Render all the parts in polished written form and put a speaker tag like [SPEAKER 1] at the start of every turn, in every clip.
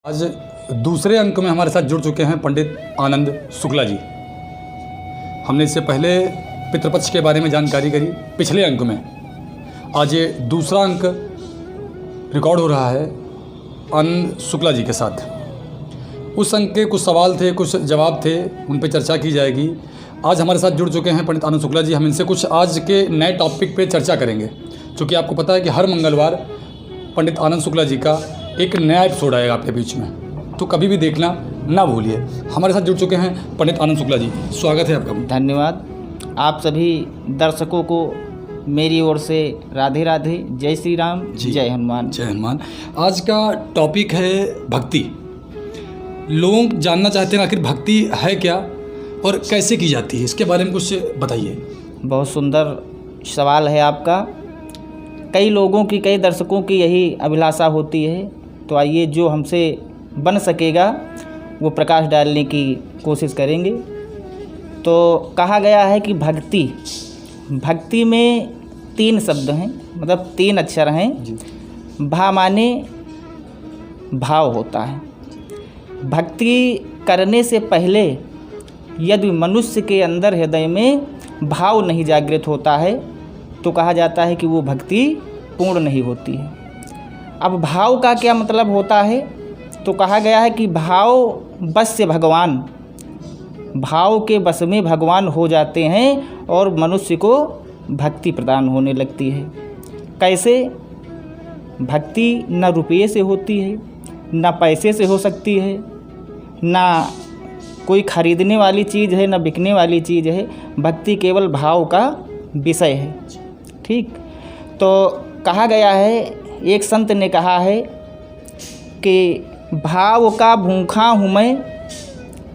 [SPEAKER 1] आज दूसरे अंक में हमारे साथ जुड़ चुके हैं पंडित आनंद शुक्ला जी। हमने इससे पहले पितृपक्ष के बारे में जानकारी करी पिछले अंक में। आज ये दूसरा अंक रिकॉर्ड हो रहा है आनंद शुक्ला जी के साथ। उस अंक के कुछ सवाल थे, कुछ जवाब थे, उन पर चर्चा की जाएगी। आज हमारे साथ जुड़ चुके हैं पंडित आनंद शुक्ला जी। हम इनसे कुछ आज के नए टॉपिक पे चर्चा करेंगे, क्योंकि आपको पता है कि हर मंगलवार पंडित आनंद शुक्ला जी का एक नया एपिसोड आएगा आपके बीच में, तो कभी भी देखना ना भूलिए। हमारे साथ जुड़ चुके हैं पंडित आनंद शुक्ला जी, स्वागत है आपका।
[SPEAKER 2] धन्यवाद। आप सभी दर्शकों को मेरी ओर से राधे राधे, जय श्री राम, जय हनुमान।
[SPEAKER 1] जय हनुमान। आज का टॉपिक है भक्ति। लोग जानना चाहते हैं आखिर भक्ति है क्या और कैसे की जाती है, इसके बारे में कुछ बताइए।
[SPEAKER 2] बहुत सुंदर सवाल है आपका। कई लोगों की, कई दर्शकों की यही अभिलाषा होती है, तो आइए जो हमसे बन सकेगा वो प्रकाश डालने की कोशिश करेंगे। तो कहा गया है कि भक्ति में 3 शब्द हैं, मतलब 3 अक्षर हैं। भा माने भाव होता है। भक्ति करने से पहले यदि मनुष्य के अंदर हृदय में भाव नहीं जागृत होता है तो कहा जाता है कि वो भक्ति पूर्ण नहीं होती है। अब भाव का क्या मतलब होता है, तो कहा गया है कि भाव बस से भगवान, भाव के बस में भगवान हो जाते हैं और मनुष्य को भक्ति प्रदान होने लगती है। कैसे? भक्ति न रुपये से होती है, न पैसे से हो सकती है, न कोई खरीदने वाली चीज़ है, न बिकने वाली चीज़ है। भक्ति केवल भाव का विषय है। ठीक, तो कहा गया है, एक संत ने कहा है कि भाव का भूखा हूँ मैं।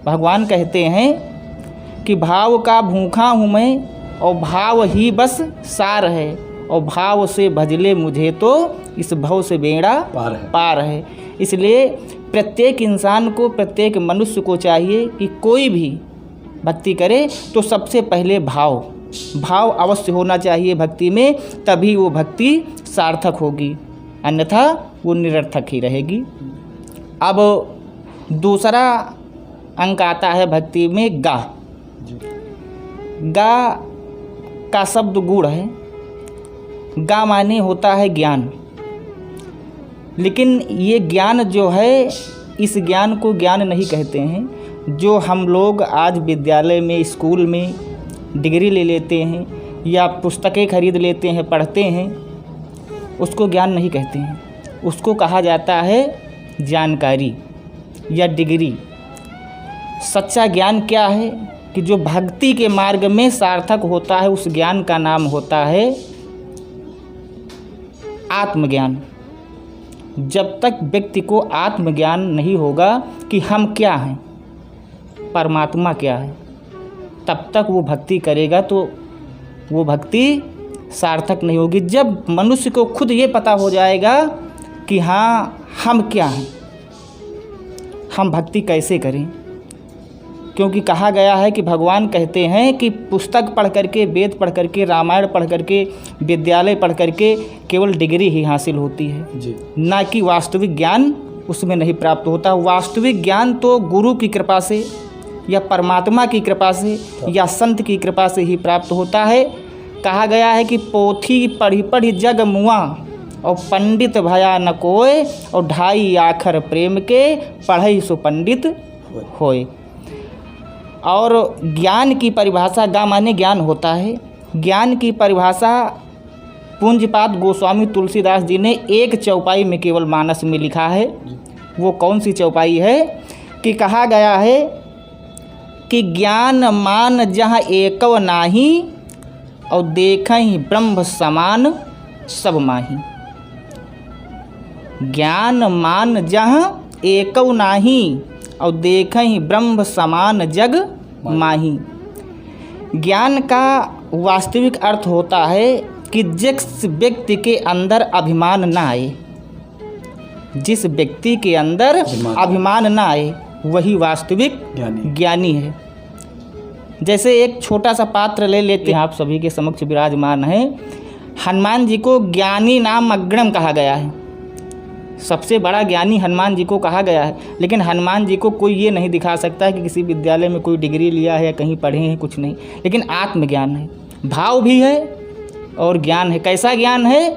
[SPEAKER 2] भगवान कहते हैं कि भाव का भूखा हूँ मैं और भाव ही बस सार है, और भाव से भजले मुझे तो इस भव से बेड़ा पार है। इसलिए प्रत्येक इंसान को, प्रत्येक मनुष्य को चाहिए कि कोई भी भक्ति करे तो सबसे पहले भाव अवश्य होना चाहिए भक्ति में, तभी वो भक्ति सार्थक होगी, अन्यथा वो निरर्थक ही रहेगी। अब दूसरा अंक आता है भक्ति में गा। गा का शब्द गुण है। गा माने होता है ज्ञान, लेकिन ये ज्ञान जो है, इस ज्ञान को ज्ञान नहीं कहते हैं। जो हम लोग आज विद्यालय में, स्कूल में डिग्री ले लेते हैं या पुस्तकें खरीद लेते हैं, पढ़ते हैं, उसको ज्ञान नहीं कहते हैं। उसको कहा जाता है जानकारी या डिग्री। सच्चा ज्ञान क्या है कि जो भक्ति के मार्ग में सार्थक होता है, उस ज्ञान का नाम होता है आत्मज्ञान। जब तक व्यक्ति को आत्मज्ञान नहीं होगा कि हम क्या हैं, परमात्मा क्या है, तब तक वो भक्ति करेगा तो वो भक्ति सार्थक नहीं होगी। जब मनुष्य को खुद ये पता हो जाएगा कि हाँ हम क्या हैं, हम भक्ति कैसे करें, क्योंकि कहा गया है कि भगवान कहते हैं कि पुस्तक पढ़ करके, वेद पढ़ करके, रामायण पढ़ करके, विद्यालय पढ़ करके केवल डिग्री ही हासिल होती है जी, ना कि वास्तविक ज्ञान उसमें नहीं प्राप्त होता। वास्तविक ज्ञान तो गुरु की कृपा से या परमात्मा की कृपा से या संत की कृपा से ही प्राप्त होता है। कहा गया है कि पोथी पढ़ी पढ़ी जग मुआ और पंडित भया न कोय, और 2.5 आखर प्रेम के पढ़ई सो पंडित होय। और ज्ञान की परिभाषा, गा माने ज्ञान होता है। ज्ञान की परिभाषा पूज्यपाद गोस्वामी तुलसीदास जी ने एक चौपाई में केवल मानस में लिखा है। वो कौन सी चौपाई है कि कहा गया है कि ज्ञान मान जहाँ एकव नाही, और देखहि ब्रह्म समान सब माही। ज्ञान मान जहाँ एकव नाही, और देखहि ब्रह्म समान जग माही। ज्ञान का वास्तविक अर्थ होता है कि जिस व्यक्ति के अंदर अभिमान ना आए, जिस व्यक्ति के अंदर अभिमान ना आए, वही वास्तविक ज्ञानी है। जैसे एक छोटा सा पात्र ले लेते हैं, आप सभी के समक्ष विराजमान है। हनुमान जी को ज्ञानी नाम अग्रम कहा गया है। सबसे बड़ा ज्ञानी हनुमान जी को कहा गया है, लेकिन हनुमान जी को कोई ये नहीं दिखा सकता है कि किसी विद्यालय में कोई डिग्री लिया है या कहीं पढ़े हैं, कुछ नहीं। लेकिन आत्मज्ञान है, भाव भी है और ज्ञान है। कैसा ज्ञान है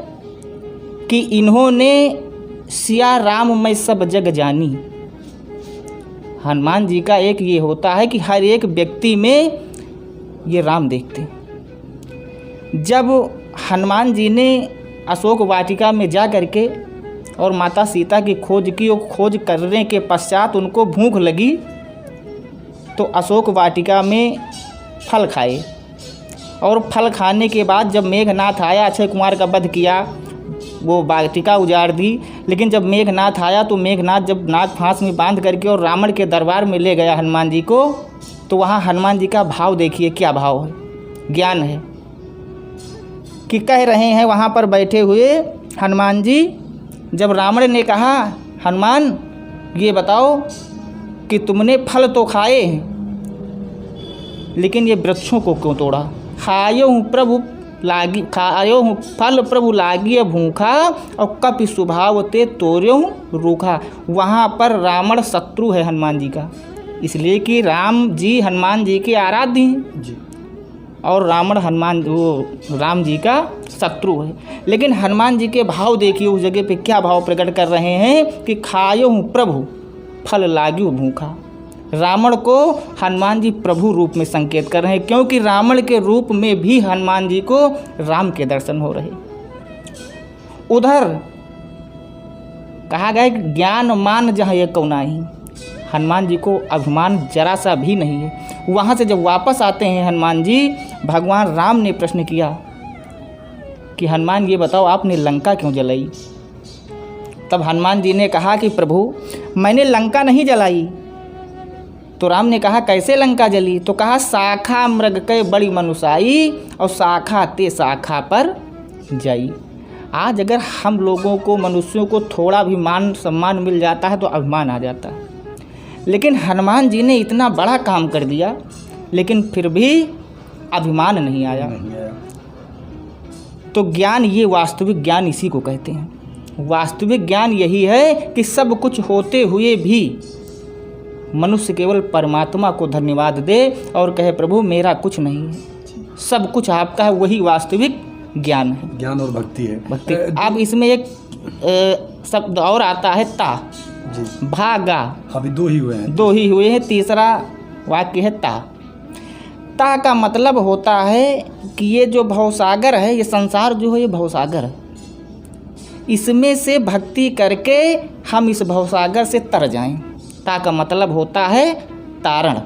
[SPEAKER 2] कि इन्होंने सिया राम मैं सब जग जानी। हनुमान जी का एक ये होता है कि हर एक व्यक्ति में ये राम देखते हैं। जब हनुमान जी ने अशोक वाटिका में जा करके और माता सीता की खोज की, और खोज करने के पश्चात उनको भूख लगी तो अशोक वाटिका में फल खाए, और फल खाने के बाद जब मेघनाथ आया, अक्षय कुमार का वध किया, वो वाटिका उजाड़ दी। लेकिन जब मेघनाथ आया तो मेघनाथ जब नाग फांस में बांध करके और रावण के दरबार में ले गया हनुमान जी को, तो वहाँ हनुमान जी का भाव देखिए, क्या भाव है, ज्ञान है। कि कह रहे हैं वहाँ पर बैठे हुए हनुमान जी, जब रावण ने कहा हनुमान ये बताओ कि तुमने फल तो खाए हैं, लेकिन ये वृक्षों को क्यों तोड़ा। खायो हूँ प्रभु लागी, खायो हूँ फल प्रभु लागी भूखा, और कपि स्वभाव ते तोर्यो रूखा। वहाँ पर रावण शत्रु है हनुमान जी का, इसलिए कि राम जी हनुमान जी के आराध्य हैं जी, और रावण राम जी का शत्रु है। लेकिन हनुमान जी के भाव देखिए, उस जगह पे क्या भाव प्रकट कर रहे हैं कि खायो हूँ प्रभु फल लाग्यो भूखा। रावण को हनुमान जी प्रभु रूप में संकेत कर रहे हैं, क्योंकि रावण के रूप में भी हनुमान जी को राम के दर्शन हो रहे। उधर कहा गया कि ज्ञान मान जहाँ ये कौनाही, हनुमान जी को अभिमान जरा सा भी नहीं है। वहाँ से जब वापस आते हैं हनुमान जी, भगवान राम ने प्रश्न किया कि हनुमान ये बताओ आपने लंका क्यों जलाई। तब हनुमान जी ने कहा कि प्रभु मैंने लंका नहीं जलाई। तो राम ने कहा कैसे लंका जली। तो कहा शाखा मृग के बड़ी मनुषाई, और शाखा ते शाखा पर जाई। आज अगर हम लोगों को, मनुष्यों को थोड़ा भी मान सम्मान मिल जाता है तो अभिमान आ जाता है, लेकिन हनुमान जी ने इतना बड़ा काम कर दिया, लेकिन फिर भी अभिमान नहीं आया। तो ज्ञान, ये वास्तविक ज्ञान इसी को कहते हैं। वास्तविक ज्ञान यही है कि सब कुछ होते हुए भी मनुष्य केवल परमात्मा को धन्यवाद दे और कहे प्रभु मेरा कुछ नहीं है, सब कुछ आपका है। वही वास्तविक ज्ञान है,
[SPEAKER 1] ज्ञान और भक्ति है।
[SPEAKER 2] भक्ति। अब इसमें एक शब्द और आता है ता जी, भागा।
[SPEAKER 1] अभी दो ही हुए हैं,
[SPEAKER 2] तीसरा वाक्य है ता। ता का मतलब होता है कि ये जो भवसागर है, ये संसार जो है ये भवसागर है, इसमें से भक्ति करके हम इस भवसागर से तर जाएं। ता का मतलब होता है तारण,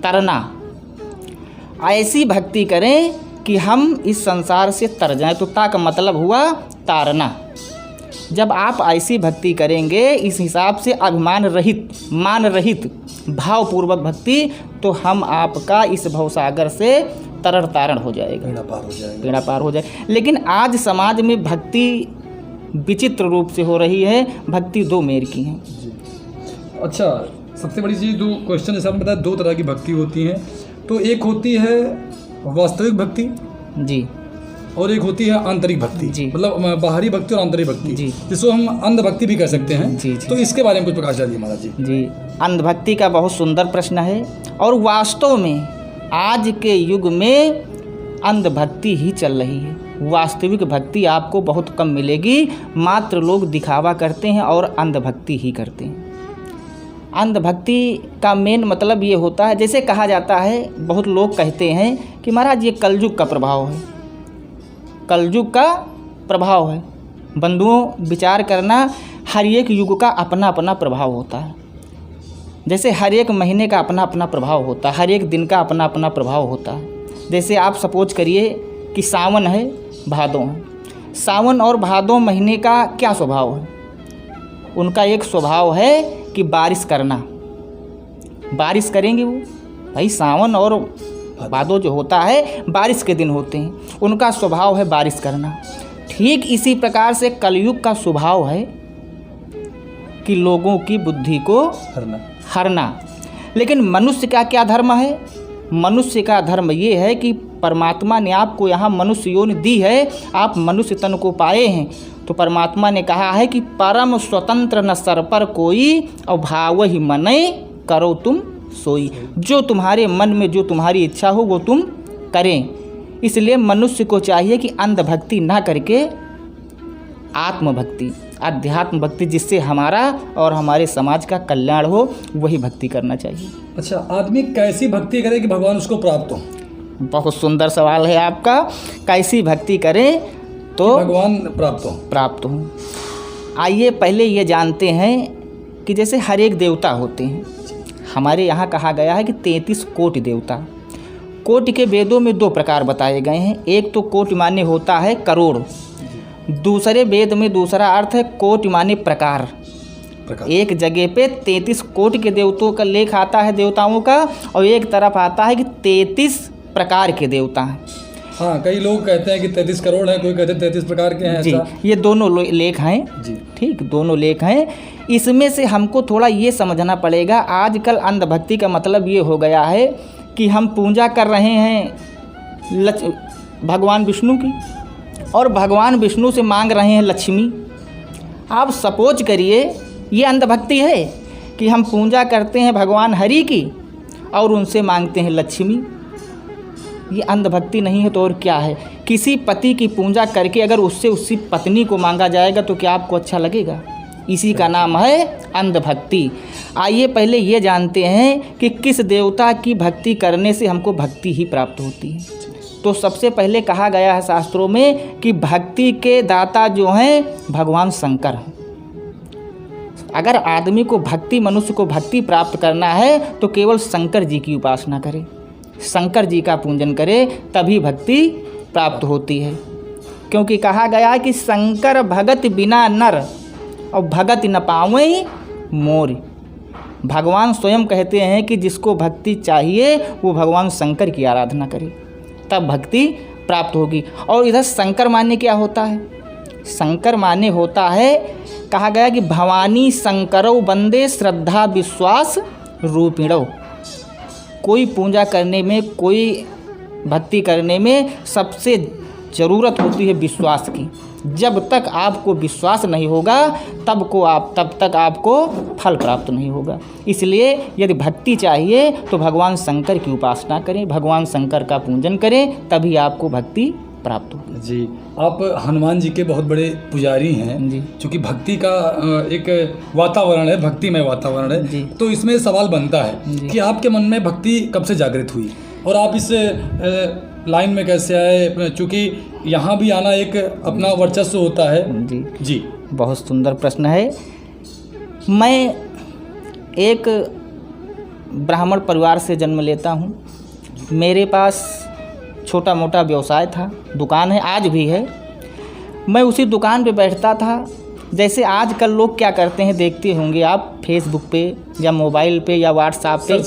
[SPEAKER 2] तरना। ऐसी भक्ति करें कि हम इस संसार से तर जाएं, तो ता का मतलब हुआ तारना। जब आप ऐसी भक्ति करेंगे, इस हिसाब से अभिमान रहित, मान रहित, भावपूर्वक भक्ति, तो हम आपका इस भवसागर से तरर तारण हो जाएगा, बेड़ा पार हो जाएगा। लेकिन आज समाज में भक्ति विचित्र रूप से हो रही है। भक्ति दो मेर की है।
[SPEAKER 1] अच्छा, सबसे बड़ी चीज़, दो क्वेश्चन जैसे आपने बताया, दो तरह की भक्ति होती हैं। तो एक होती है वास्तविक भक्ति
[SPEAKER 2] जी, और
[SPEAKER 1] एक होती है आंतरिक भक्ति
[SPEAKER 2] जी,
[SPEAKER 1] मतलब बाहरी भक्ति और आंतरिक भक्ति
[SPEAKER 2] जी,
[SPEAKER 1] जिसको हम अंध भक्ति भी कह सकते हैं
[SPEAKER 2] जी, जी।
[SPEAKER 1] तो इसके बारे में कुछ प्रकाश डालिए महाराज जी।
[SPEAKER 2] जी, अंधभक्ति का बहुत सुंदर प्रश्न है, और वास्तव में आज के युग में अंधभक्ति ही चल रही है। वास्तविक भक्ति आपको बहुत कम मिलेगी, मात्र लोग दिखावा करते हैं और अंधभक्ति ही करते हैं। अंधभक्ति का मेन मतलब ये होता है, जैसे कहा जाता है, बहुत लोग कहते हैं कि महाराज ये कलयुग का प्रभाव है, कलयुग का प्रभाव है। बंधुओं, विचार करना, हर एक युग का अपना अपना प्रभाव होता है। जैसे हर एक महीने का अपना अपना प्रभाव होता है, हर एक दिन का अपना अपना प्रभाव होता है। जैसे आप सपोज करिए कि सावन है, भादों है। सावन और भादों महीने का क्या स्वभाव है? उनका एक स्वभाव है कि बारिश करना, बारिश करेंगे वो। भाई सावन और भादों जो होता है बारिश के दिन होते हैं, उनका स्वभाव है बारिश करना। ठीक इसी प्रकार से कलयुग का स्वभाव है कि लोगों की बुद्धि को हरना। लेकिन मनुष्य का क्या धर्म है? मनुष्य का धर्म ये है कि परमात्मा ने आपको यहाँ मनुष्य योनि दी है, आप मनुष्य तन को पाए हैं, तो परमात्मा ने कहा है कि परम स्वतंत्र न सर पर कोई, और भाव ही मनय करो तुम सोई। जो तुम्हारे मन में जो तुम्हारी इच्छा हो वो तुम करें। इसलिए मनुष्य को चाहिए कि अंधभक्ति ना करके आत्मभक्ति, अध्यात्म भक्ति, जिससे हमारा और हमारे समाज का कल्याण हो, वही भक्ति करना चाहिए।
[SPEAKER 1] अच्छा, आदमी कैसी भक्ति करे कि भगवान उसको प्राप्त हो?
[SPEAKER 2] बहुत सुंदर सवाल है आपका। कैसी भक्ति करें तो
[SPEAKER 1] भगवान प्राप्त हो।
[SPEAKER 2] आइए पहले ये जानते हैं कि जैसे हर एक देवता होते हैं, हमारे यहाँ कहा गया है कि 33 कोटि देवता। कोटि के वेदों में 2 प्रकार बताए गए हैं। एक तो कोटि माने होता है करोड़, दूसरे वेद में दूसरा अर्थ है कोटि माने प्रकार। एक जगह पे 33 कोटि के देवताओं का लेख आता है, देवताओं का, और एक तरफ आता है कि 33 प्रकार के देवता हैं।
[SPEAKER 1] हाँ, कई लोग कहते हैं कि 33 करोड़ हैं, कोई कहते हैं 33 प्रकार के हैं।
[SPEAKER 2] जी, ये दोनों लेख हैं जी, ठीक, दोनों लेख हैं। इसमें से हमको थोड़ा ये समझना पड़ेगा, आजकल अंधभक्ति का मतलब ये हो गया है कि हम पूजा कर रहे हैं भगवान विष्णु की, और भगवान विष्णु से मांग रहे हैं लक्ष्मी। आप सपोज करिए ये अंधभक्ति है कि हम पूजा करते हैं भगवान हरि की और उनसे मांगते हैं लक्ष्मी। ये अंधभक्ति नहीं है तो और क्या है? किसी पति की पूजा करके अगर उससे उसी पत्नी को मांगा जाएगा तो क्या आपको अच्छा लगेगा? इसी का नाम है अंधभक्ति। आइए पहले ये जानते हैं कि किस देवता की भक्ति करने से हमको भक्ति ही प्राप्त होती है। तो सबसे पहले कहा गया है शास्त्रों में कि भक्ति के दाता जो हैं भगवान शंकर हैं। अगर आदमी को भक्ति, मनुष्य को भक्ति प्राप्त करना है तो केवल शंकर जी की उपासना करे, शंकर जी का पूजन करे, तभी भक्ति प्राप्त होती है। क्योंकि कहा गया है कि शंकर भगत बिना नर और भगत न पावे मोर। भगवान स्वयं कहते हैं कि जिसको भक्ति चाहिए वो भगवान शंकर की आराधना करे, तब भक्ति प्राप्त होगी। और इधर शंकर माने क्या होता है? शंकर माने होता है, कहा गया कि भवानी शंकरौ वंदे श्रद्धा विश्वास रूपिणौ। कोई पूजा करने में, कोई भक्ति करने में सबसे ज़रूरत होती है विश्वास की। जब तक आपको विश्वास नहीं होगा तब तक आपको फल प्राप्त नहीं होगा। इसलिए यदि भक्ति चाहिए तो भगवान शंकर की उपासना करें, भगवान शंकर का पूजन करें, तभी आपको भक्ति प्राप्त होगी।
[SPEAKER 1] जी, आप हनुमान जी के बहुत बड़े पुजारी हैं
[SPEAKER 2] जी,
[SPEAKER 1] क्योंकि भक्ति का एक वातावरण है, भक्तिमय वातावरण है जी। तो इसमें सवाल बनता है कि आपके मन में भक्ति कब से जागृत हुई और आप इस लाइन में कैसे आए? चूँकि यहाँ भी आना एक अपना वर्चस्व होता है।
[SPEAKER 2] जी
[SPEAKER 1] जी,
[SPEAKER 2] बहुत सुंदर प्रश्न है। मैं एक ब्राह्मण परिवार से जन्म लेता हूँ। मेरे पास छोटा मोटा व्यवसाय था, दुकान है, आज भी है। मैं उसी दुकान पे बैठता था। जैसे आजकल लोग क्या करते हैं, देखते होंगे आप, फेसबुक पे या मोबाइल पे या व्हाट्सएप पे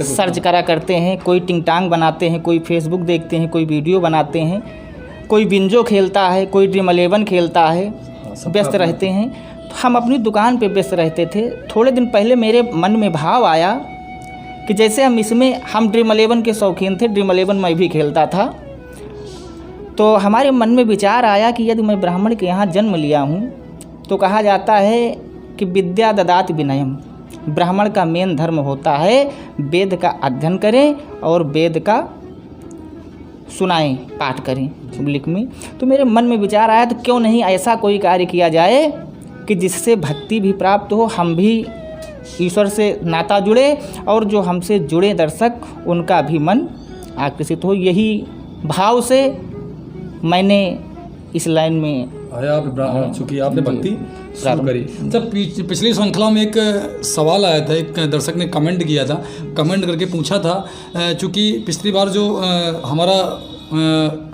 [SPEAKER 2] सर्च करा करते हैं। कोई टिंगटांग बनाते हैं, कोई फेसबुक देखते हैं, कोई वीडियो बनाते हैं, कोई बिंजो खेलता है, कोई ड्रीम 11 खेलता है, व्यस्त रहते हैं। हम अपनी दुकान पे व्यस्त रहते थे। थोड़े दिन पहले मेरे मन में भाव आया कि जैसे हम ड्रीम 11 के शौकीन थे, ड्रीम 11 मैं भी खेलता था। तो हमारे मन में विचार आया कि यदि मैं ब्राह्मण के यहाँ जन्म लिया हूँ तो कहा जाता है कि विद्या ददाति विनयम। ब्राह्मण का मेन धर्म होता है वेद का अध्ययन करें और वेद का सुनाएं, पाठ करें पब्लिक में। तो मेरे मन में विचार आया तो क्यों नहीं ऐसा कोई कार्य किया जाए कि जिससे भक्ति भी प्राप्त हो, हम भी ईश्वर से नाता जुड़े और जो हमसे जुड़े दर्शक उनका भी मन आकर्षित हो। यही भाव से मैंने इस लाइन में
[SPEAKER 1] आया। आप चूँकि आपने भक्ति शुरू करी। जब पिछली श्रृंखला में एक सवाल आया था, एक दर्शक ने कमेंट किया था, कमेंट करके पूछा था, चूँकि पिछली बार जो हमारा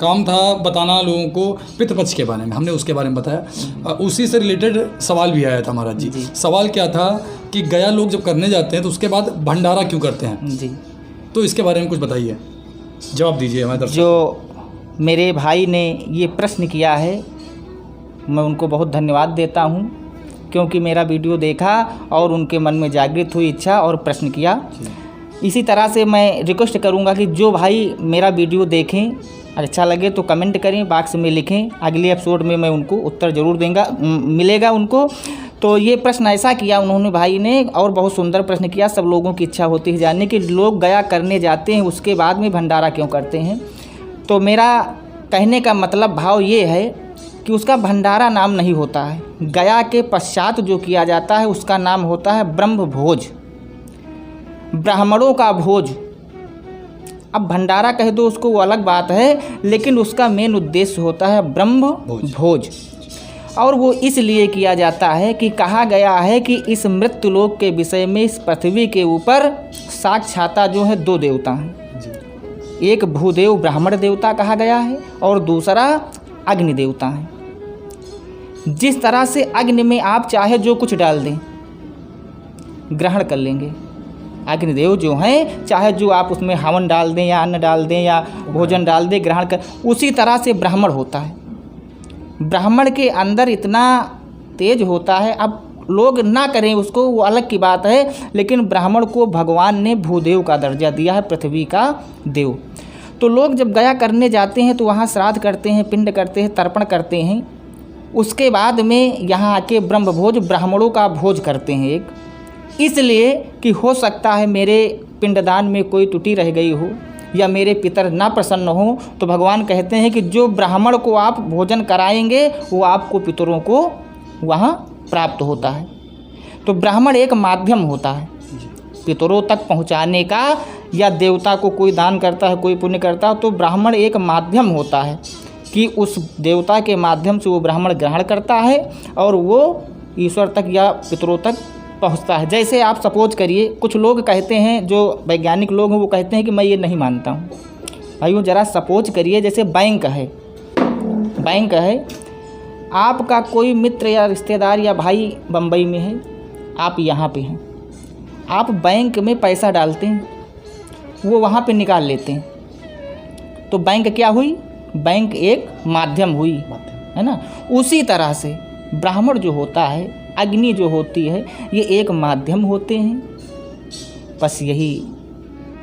[SPEAKER 1] काम था बताना लोगों को पितृपक्ष के बारे में, हमने उसके बारे में बताया। उसी से रिलेटेड सवाल भी आया था हमारा जी। सवाल क्या था कि गया लोग जब करने जाते हैं तो उसके बाद भंडारा क्यों करते हैं जी? तो इसके बारे में कुछ बताइए, जवाब दीजिए हमारे दर्शक।
[SPEAKER 2] जो मेरे भाई ने ये प्रश्न किया है, मैं उनको बहुत धन्यवाद देता हूँ, क्योंकि मेरा वीडियो देखा और उनके मन में जागृत हुई इच्छा और प्रश्न किया। इसी तरह से मैं रिक्वेस्ट करूँगा कि जो भाई मेरा वीडियो देखें अच्छा लगे तो कमेंट करें, बॉक्स में लिखें, अगले एपिसोड में मैं उनको उत्तर ज़रूर देंगे, मिलेगा उनको। तो ये प्रश्न ऐसा किया उन्होंने भाई ने, और बहुत सुंदर प्रश्न किया। सब लोगों की इच्छा होती है जानने कि लोग गया करने जाते हैं उसके बाद में भंडारा क्यों करते हैं। तो मेरा कहने का मतलब भाव ये है कि उसका भंडारा नाम नहीं होता है, गया के पश्चात जो किया जाता है उसका नाम होता है ब्रह्म भोज, ब्राह्मणों का भोज। अब भंडारा कह दो उसको, वो अलग बात है, लेकिन उसका मेन उद्देश्य होता है ब्रह्म भोज। और वो इसलिए किया जाता है कि कहा गया है कि इस मृत्युलोक के विषय में इस पृथ्वी के ऊपर साक्षाता जो है दो देवता हैं। एक भूदेव ब्राह्मण देवता कहा गया है और दूसरा अग्नि देवता है। जिस तरह से अग्नि में आप चाहे जो कुछ डाल दें ग्रहण कर लेंगे, अग्निदेव जो हैं चाहे जो आप उसमें हवन डाल दें या अन्न डाल दें या भोजन डाल दें ग्रहण कर, उसी तरह से ब्राह्मण होता है। ब्राह्मण के अंदर इतना तेज होता है, अब लोग ना करें उसको वो अलग की बात है, लेकिन ब्राह्मण को भगवान ने भूदेव का दर्जा दिया है, पृथ्वी का देव। तो लोग जब गया करने जाते हैं तो वहाँ श्राद्ध करते हैं, पिंड करते हैं, तर्पण करते हैं। उसके बाद में यहाँ आके ब्रह्म भोज, ब्राह्मणों का भोज करते हैं एक, इसलिए कि हो सकता है मेरे पिंडदान में कोई त्रुटि रह गई हो या मेरे पितर ना प्रसन्न हो, तो भगवान कहते हैं कि जो ब्राह्मण को आप भोजन कराएंगे वो आपको पितरों को वहाँ प्राप्त होता है। तो ब्राह्मण एक माध्यम होता है पितरों तक पहुँचाने का, या देवता को कोई दान करता है, कोई पुण्य करता है, तो ब्राह्मण एक माध्यम होता है कि उस देवता के माध्यम से वो ब्राह्मण ग्रहण करता है और वो ईश्वर तक या पितरों तक पहुंचता है। जैसे आप सपोज करिए, कुछ लोग कहते हैं, जो वैज्ञानिक लोग हैं वो कहते हैं कि मैं ये नहीं मानता हूँ। भाइयों ज़रा सपोज करिए, जैसे बैंक है, आपका कोई मित्र या रिश्तेदार या भाई बम्बई में है, आप यहाँ पे हैं, आप बैंक में पैसा डालते हैं, वो वहाँ पे निकाल लेते हैं, तो बैंक क्या हुई? बैंक एक माध्यम हुई, है ना। उसी तरह से ब्राह्मण जो होता है, अग्नि जो होती है, ये एक माध्यम होते हैं। बस यही।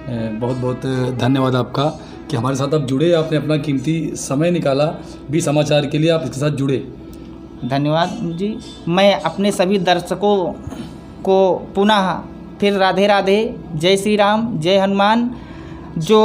[SPEAKER 1] बहुत बहुत धन्यवाद आपका कि हमारे साथ आप जुड़े, आपने अपना कीमती समय निकाला भी समाचार के लिए, आप इसके साथ जुड़े।
[SPEAKER 2] धन्यवाद जी। मैं अपने सभी दर्शकों को पुनः फिर राधे राधे, जय श्री राम, जय हनुमान। जो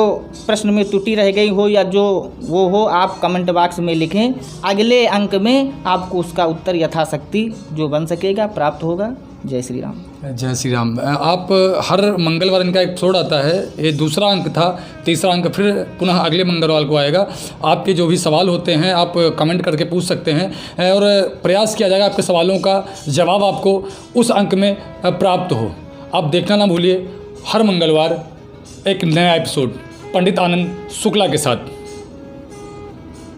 [SPEAKER 2] प्रश्न में त्रुटि रह गई हो या जो वो हो, आप कमेंट बॉक्स में लिखें, अगले अंक में आपको उसका उत्तर यथाशक्ति जो बन सकेगा प्राप्त होगा। जय श्री राम।
[SPEAKER 1] जय श्री राम। आप हर मंगलवार इनका एपिसोड आता है, ये दूसरा अंक था, तीसरा अंक फिर पुनः अगले मंगलवार को आएगा। आपके जो भी सवाल होते हैं आप कमेंट करके पूछ सकते हैं और प्रयास किया जाएगा आपके सवालों का जवाब आपको उस अंक में प्राप्त हो। आप देखना ना भूलिए, हर मंगलवार एक नया एपिसोड पंडित आनंद शुक्ला के साथ।